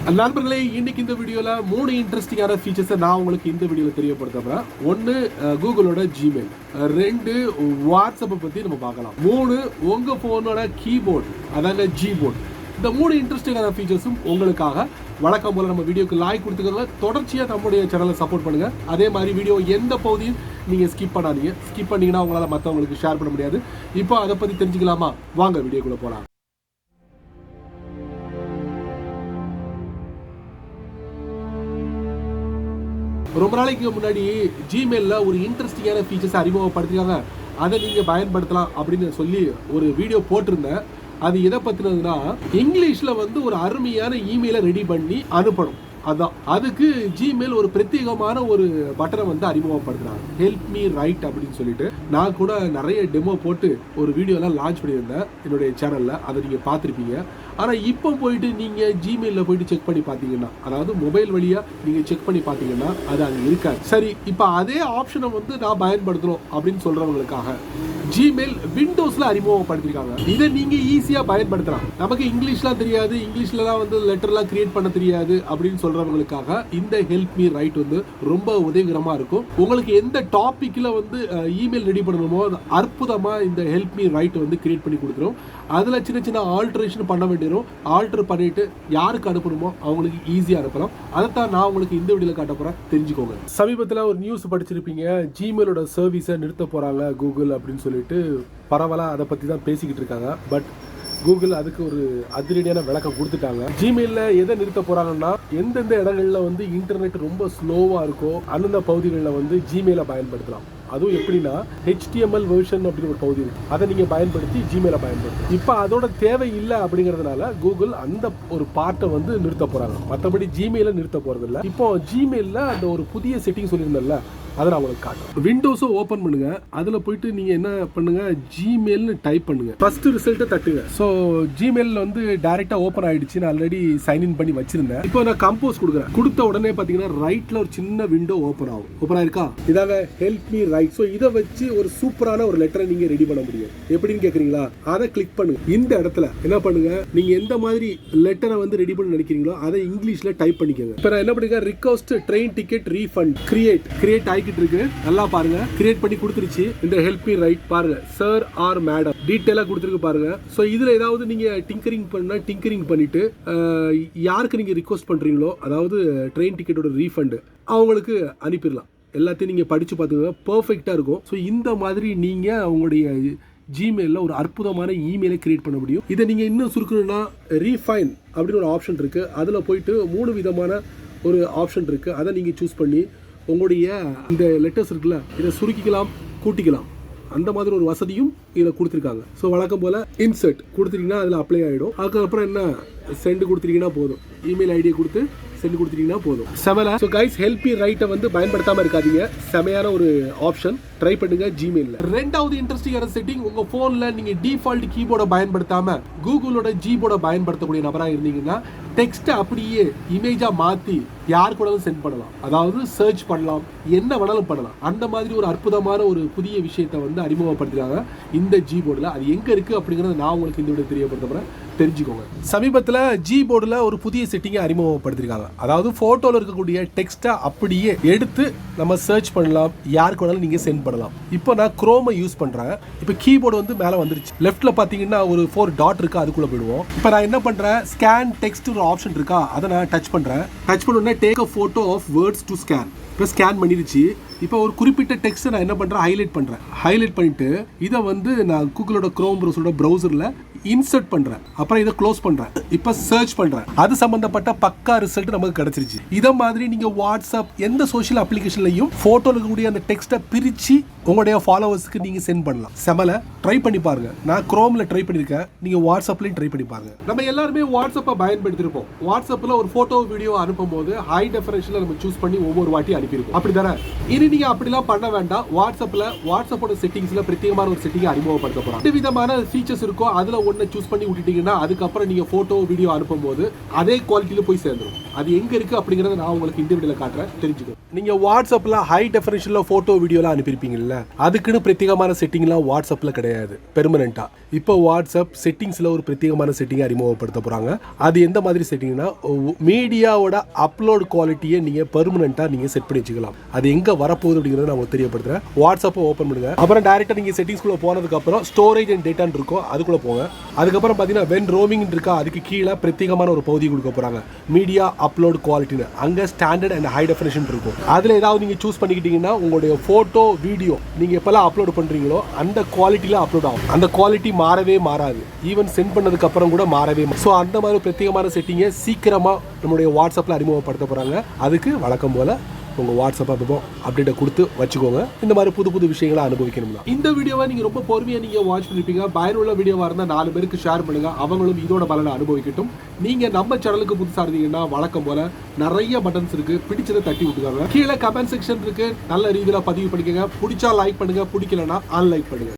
நண்பர்களே, இன்னைக்கு இந்த வீடியோல 3 இன்ட்ரெஸ்டிங்கான ஃபீச்சர்ஸை நான் உங்களுக்கு இந்த வீடியோல தெரியப்படுத்துறேன். 1 கூகுளோட ஜிமெயில், 2 வாட்ஸ்அப்பை பத்தி நம்ம பார்க்கலாம், 3 உங்க போனோட கீபோர்டு அதாவது Gboard. இந்த 3 இன்ட்ரெஸ்டிங்கான ஃபீச்சர்ஸும் உங்களுக்காக. வழக்கம் போல நம்ம வீடியோக்கு லைக் கொடுத்துக்கோங்க, தொடர்ச்சியாக நம்முடைய சேனலை சப்போர்ட் பண்ணுங்க. அதே மாதிரி வீடியோ எந்த பகுதியும் நீங்க ஸ்கிப் பண்ணாதீங்க. ஸ்கிப் பண்ணீங்கன்னா உங்களால மற்றவங்களுக்கு ஷேர் பண்ண முடியாது. இப்போ அதை பத்தி தெரிஞ்சுக்கலாமா? வாங்க வீடியோக்குள்ள போலாம். ரொம்ப நாளைக்கு முன்னாடி ஜிமெயிலில் ஒரு இன்ட்ரெஸ்டிங்கான ஃபீச்சர்ஸ் அறிமுகப்படுத்திருக்காங்க. அதை நீங்கள் பயன்படுத்தலாம் அப்படின்னு சொல்லி ஒரு வீடியோ போட்டிருந்தேன். அது எதை பற்றினதுன்னா, இங்கிலீஷில் ஒரு அருமையான இமெயிலை ரெடி பண்ணி அனுப்பணும். அதான் அதுக்கு ஜிமெயில் ஒரு பிரத்யேகமான ஒரு பட்டனை அறிமுகப்படுத்துறாங்க, ஹெல்ப் மீ ரைட் அப்படின்னு சொல்லிட்டு. நான் கூட நிறைய டெமோ போட்டு ஒரு வீடியோலாம் லான்ச் பண்ணியிருந்தேன் என்னுடைய சேனலில், அதை நீங்கள் பார்த்துருப்பீங்க. ஆனால் இப்போ போயிட்டு நீங்கள் ஜிமெயிலில் போயிட்டு செக் பண்ணி பார்த்தீங்கன்னா, அதாவது மொபைல் வழியாக நீங்கள் செக் பண்ணி பார்த்தீங்கன்னா அது அங்கே இருக்காது. சரி, இப்போ அதே ஆப்ஷனை நான் பயன்படுத்தணும் அப்படின்னு சொல்கிறவங்களுக்காக ஜிமெயில் விண்டோஸில் அறிமுகப்படுத்திருக்காங்க. இதை நீங்கள் ஈஸியாக பயன்படுத்தலாம். நமக்கு இங்கிலீஷ்லாம் தெரியாது, இங்கிலீஷ்லாம் லெட்டர்லாம் கிரியேட் பண்ண தெரியாது அப்படின்னு சொல்றவங்களுக்காக இந்த ஹெல்ப் மீ ரைட் ரொம்ப உதவிகரமா இருக்கும். உங்களுக்கு எந்த டாபிக்ல இமெயில் ரெடி பண்ணணுமோ அற்புதமா இந்த ஹெல்ப் மீ ரைட் கிரியேட் பண்ணி கொடுத்துரும். அதுல சின்ன சின்ன ஆல்டரேஷன் பண்ண வேண்டியரும், ஆல்டர் பண்ணிட்டு யாருக்கு அனுப்பணுமோ அவங்களுக்கு ஈஸியா அனுப்பலாம். அதைத்தான் நான் உங்களுக்கு இந்த வீடியோல காட்ட போறேன், தெரிஞ்சுக்கோங்க. சமீபத்தில் ஒரு நியூஸ் படிச்சிருப்பீங்க, ஜிமெயிலோட சர்வீஸை நிறுத்த போறாங்க கூகுள் அப்படின்னு சொல்லிட்டு. பரவாயில்ல, அதை பத்தி தான் பேசிக்கிட்டு இருக்காங்க. பட் கூகுள் அதுக்கு ஒரு அதிரடியான விளக்கம் கொடுத்துட்டாங்க. ஜிமெயிலில் எதை நிறுத்த போறாங்கன்னா, எந்தெந்த இடங்கள்ல இன்டர்நெட் ரொம்ப ஸ்லோவா இருக்கோ அந்தந்த பகுதிகளில் ஜிமெயிலை பயன்படுத்தலாம். அதுவும் எப்படின்னா, HTML வெர்ஷன் அப்படின்னு ஒரு பகுதி இருக்கு, அதை நீங்க பயன்படுத்தி ஜிமெயிலை பயன்படுத்தலாம். இப்போ அதோட தேவை இல்லை அப்படிங்கிறதுனால கூகுள் அந்த ஒரு பார்ட்டை நிறுத்த போறாங்க. மற்றபடி ஜிமெயிலை நிறுத்த போறது இல்லை. இப்போ ஜிமெயிலில் அந்த ஒரு புதிய செட்டிங் சொல்லியிருந்தேன்ல, அதை நான் உங்களுக்கு காட்டுறேன். விண்டோஸை ஓப்பன் பண்ணுங்க, அதில் போயிட்டு நீங்க என்ன பண்ணுங்க, ஜிமெயில்னு டைப் பண்ணுங்க. ஃபர்ஸ்ட் ரிசல்ட்டை தட்டுங்க. ஸோ ஜிமெயில் டைரக்டா ஓப்பன் ஆயிடுச்சு. நான் ஆல்ரெடி சைன்இன் பண்ணி வச்சிருந்தேன். இப்போ நான் கம்போஸ் கொடுக்குறேன். கொடுத்த உடனே பார்த்தீங்கன்னா ரைட்ல ஒரு சின்ன விண்டோ ஓப்பன் ஆகும். ஓப்பன் ஆயிருக்கா? இதாக ஹெல்ப் மீ ரைட். ஸோ இதை வச்சு ஒரு சூப்பரான ஒரு லெட்டரை நீங்க ரெடி பண்ண முடியும். எப்படின்னு கேட்குறீங்களா? அதை கிளிக் பண்ணுங்க. இந்த இடத்துல என்ன பண்ணுங்க, நீங்க எந்த மாதிரி லெட்டரை ரெடி பண்ண நினைக்கிறீங்களோ அதை இங்கிலீஷ்ல டைப் பண்ணிக்கோங்க. இப்போ நான் என்ன பண்ணுங்க, request train ticket refund create இருக்கு. நல்லா பாருங்க, கிரியேட் பண்ணி கொடுத்துருச்சு. இந்த ஹெல்ப் மீ ரைட் பாருங்க, சார் ஆர் மேடம் டீடைலா கொடுத்துருக்கு பாருங்க. சோ இதுல ஏதாவது நீங்க டிங்கரிங் பண்ணா டிங்கரிங் பண்ணிட்டு யாருக்கு நீங்க ரிக்வெஸ்ட் பண்றீங்களோ, அதாவது ட்ரெயின் டிக்கெட்டோட ரீஃபண்ட், அவங்களுக்கு அனுப்பிடலாம். எல்லாத்தையும் நீங்க படிச்சு பார்த்துங்க, பெர்ஃபெக்ட்டா இருக்கும். ஸோ இந்த மாதிரி நீங்க உங்களுடைய ஜிமெயிலில் ஒரு அற்புதமான இமெயிலை கிரியேட் பண்ண முடியும். இதை நீங்க இன்னும் சுருக்கணும்னா ரீஃபைன் அப்படின்னு ஒரு ஆப்ஷன் இருக்கு. அதுல போயிட்டு 3 விதமான ஒரு ஆப்ஷன் இருக்கு. அதை நீங்க சூஸ் பண்ணி உங்களுடைய இந்த லெட்டர்ஸ் இருக்குல்ல, இதை சுருக்கிக்கலாம், கூட்டிக்கலாம். அந்த மாதிரி ஒரு வசதியும் இதில் கொடுத்துருக்காங்க. ஸோ வழக்கம் போல் இன்சர்ட் கொடுத்துட்டீங்கன்னா அதில் அப்ளை ஆகிடும். அதுக்கப்புறம் என்ன, சென்ட் கொடுத்துட்டீங்கன்னா போதும். இமெயில் ஐடியை கொடுத்து சென்ட் கொடுத்துட்டீங்கன்னா போதும். செமல. ஸோ கைஸ், ஹெல்ப் மீ ரைட்டை பயன்படுத்தாமல் இருக்காதீங்க. செமையான ஒரு ஆப்ஷன், ட்ரை பண்ணுங்க ஜிமெயிலில். ரெண்டாவது இன்ட்ரெஸ்டிங்கான செட்டிங், உங்க போன்ல நீங்க டிஃபால்ட் கீபோர்டை பயன்படுத்தாம கூகுளோட Gboard பயன்படுத்தக்கூடிய நபராக இருந்தீங்கன்னா, டெக்ஸ்ட்டை அப்படியே இமேஜா மாத்தி யார் கூடவும் சென்ட் பண்ணலாம். அதாவது சர்ச் பண்ணலாம், என்ன வேணாலும் பண்ணலாம். அந்த மாதிரி ஒரு அற்புதமான ஒரு புதிய விஷயத்தை அறிமுகப்படுத்துறாங்க இந்த Gboardல. அது எங்க இருக்கு அப்படிங்கறத நான் உங்களுக்கு இந்த வீடியோ தெரியப்படுத்துறேன், தெரிஞ்சுக்கோங்க. சமீபத்தில் Gboardல ஒரு புதிய செட்டிங்கை அறிமுகப்படுத்திருக்காங்க. அதாவது போட்டோல இருக்கக்கூடிய டெக்ஸ்ட்டை அப்படியே எடுத்து நம்ம சர்ச் பண்ணலாம், யாருக்கு வேணாலும் நீங்க சென்ட் பண்ணலாம். இப்போ நான் குரோமை யூஸ் பண்றேன். இப்போ கீபோர்டு மேலே வந்துருச்சு. லெஃப்ட்ல பாத்தீங்கன்னா ஒரு 4 டாட் இருக்கு, அதுக்குள்ள போயிடுவோம். இப்போ நான் என்ன பண்றேன், ஸ்கேன் டெக்ஸ்ட் ஒரு ஆப்ஷன் இருக்கா, அதை நான் டச் பண்றேன். டச் பண்ண உடனே take a photo of words to scan. இப்போ ஸ்கேன் பண்ணிருச்சு. இப்போ ஒரு குறிப்பிட்ட டெக்ஸ்ட்டை நான் என்ன பண்றேன், ஹைலைட் பண்ணிட்டு இதை நான் கூகுளோட குரோம் ப்ரௌசர்ல இன்சர்ட் பண்றேன். அப்புறம் இதை க்ளோஸ் பண்றேன். இப்போ சர்ச் பண்றேன். அது சம்பந்தப்பட்ட பக்கா ரிசல்ட் நமக்கு கிடைச்சிருச்சு. இத மாதிரி நீங்க வாட்ஸ்அப் எந்த சோஷியல் அப்ளிகேஷன்லயும் போட்டோல இருக்கக்கூடிய அந்த டெக்ஸ்ட்டை பிரிச்சு உங்களுடைய ஃபாலோவர்ஸ்க்கு நீங்க சென்ட் பண்ணலாம். செமல, ட்ரை பண்ணி பாருங்க. நான் குரோம்ல ட்ரை பண்ணிருக்கேன், நீங்க வாட்ஸ்அப்லயும் ட்ரை பண்ணி பாருங்க. நம்ம எல்லாருமே வாட்ஸ்அப்பை பயன்படுத்திருப்போம். வாட்ஸ்அப்ல ஒரு போட்டோ வீடியோ அனுப்பும் போது ஹை டெஃபினிஷன்ல நம்ம சூஸ் பண்ணி ஒவ்வொரு வாட்டி அனுப்பியிருக்கோம். அப்படிதானே? இனி நீங்க அப்படிலாம் பண்ண வேண்டாம். வாட்ஸ்அப்போட செட்டிங்ஸ்ல பிரத்யேகமான ஒரு செட்டிங்கை அறிமுகப்படுத்த போறோம். 2 விதமான ஃபீச்சர்ஸ் இருக்கும். அதுல ஒன்றை சூஸ் பண்ணி விட்டுட்டீங்கன்னா அதுக்கப்புறம் நீங்க போட்டோ வீடியோ அனுப்பும் போது அதே குவாலிட்டியில போய் சேர்ந்துடும். அது எங்க இருக்கு அப்படிங்கறத நான் உங்களுக்கு இந்த வீடியோல காட்டுறேன், தெரிஞ்சுக்கோ. நீங்க வாட்ஸ்அப்ல ஹை டெஃபினிஷன்ல போட்டோ வீடியோலாம் அனுப்பியிருப்பீங்கல்ல, இருக்குல்ல, அதுக்குன்னு பிரத்யேகமான செட்டிங்லாம் வாட்ஸ்அப்ல கிடையாது பெர்மனண்டா. இப்போ வாட்ஸ்அப் செட்டிங்ஸ்ல ஒரு பிரத்யேகமான செட்டிங் அறிமுகப்படுத்த போறாங்க. அது எந்த மாதிரி செட்டிங்னா, மீடியாவோட அப்லோட் குவாலிட்டியை நீங்க பெர்மனண்டா நீங்க செட் பண்ணி வச்சுக்கலாம். அது எங்க வரப்போகுது அப்படிங்கறத நான் உங்களுக்கு தெரியப்படுத்துறேன். வாட்ஸ்அப் ஓபன் பண்ணுங்க. அப்புறம் டைரக்டா நீங்க செட்டிங்ஸ்குள்ள போனதுக்கு அப்புறம் ஸ்டோரேஜ் அண்ட் டேட்டான்னு இருக்கும், அதுக்குள்ள போங்க. அதுக்கப்புறம் பாத்தீங்கன்னா வென் ரோமிங் இருக்கா, அதுக்கு கீழே பிரத்யேகமான ஒரு பகுதி கொடுக்க போறாங்க, மீடியா அப்லோட் குவாலிட்டின்னு. அங்க ஸ்டாண்டர்ட் அண்ட் ஹை டெஃபினிஷன் இருக்கும். அதுல ஏதாவது நீங்க சூஸ் பண்ணிக்கிட்டீங்கன்னா உங்களுடைய போட்டோ வீடியோ நீங்க எப்பெல்லாம் அப்லோட் பண்றீங்களோ அந்த குவாலிட்டியில அப்லோட் ஆகும். அந்த குவாலிட்டி மாறவே மாறாது, ஈவன் சென்ட் பண்ணதுக்கு அப்புறம் கூட மாறவே. ஸோ அந்த மாதிரி பிரத்யேகமான செட்டிங்கை சீக்கிரமா நம்மளுடைய வாட்ஸ்அப்ல அறிமுகப்படுத்த போறாங்க. அதுக்கு வழக்கம் போல உங்க வாட்ஸ்அப் அப்டேட்டை கொடுத்து வச்சுக்கோங்க. இந்த மாதிரி புது புது விஷயங்களை அனுபவிக்கணும்னா இந்த வீடியோவை நீங்க ரொம்ப பொறுமையா நீங்க வாட்ச் பண்ணிருப்பீங்க. பயனுள்ள வீடியோவா இருந்தா 4 பேருக்கு ஷேர் பண்ணுங்க, அவங்களும் இதோட பலனை அனுபவிக்கட்டும். நீங்க நம்ம சேனலுக்கு புதுசா இருந்தீங்கன்னா வழக்கம் போல நிறைய பட்டன்ஸ் இருக்கு, பிடிச்சதை தட்டி விட்டுக்காங்க. கீழே கமெண்ட் செக்ஷன் இருக்கு, நல்ல ரீதியில பதிவு பண்ணிக்கங்க. பிடிச்சா லைக் பண்ணுங்க, பிடிக்கலன்னா அன்லைக் பண்ணுங்க.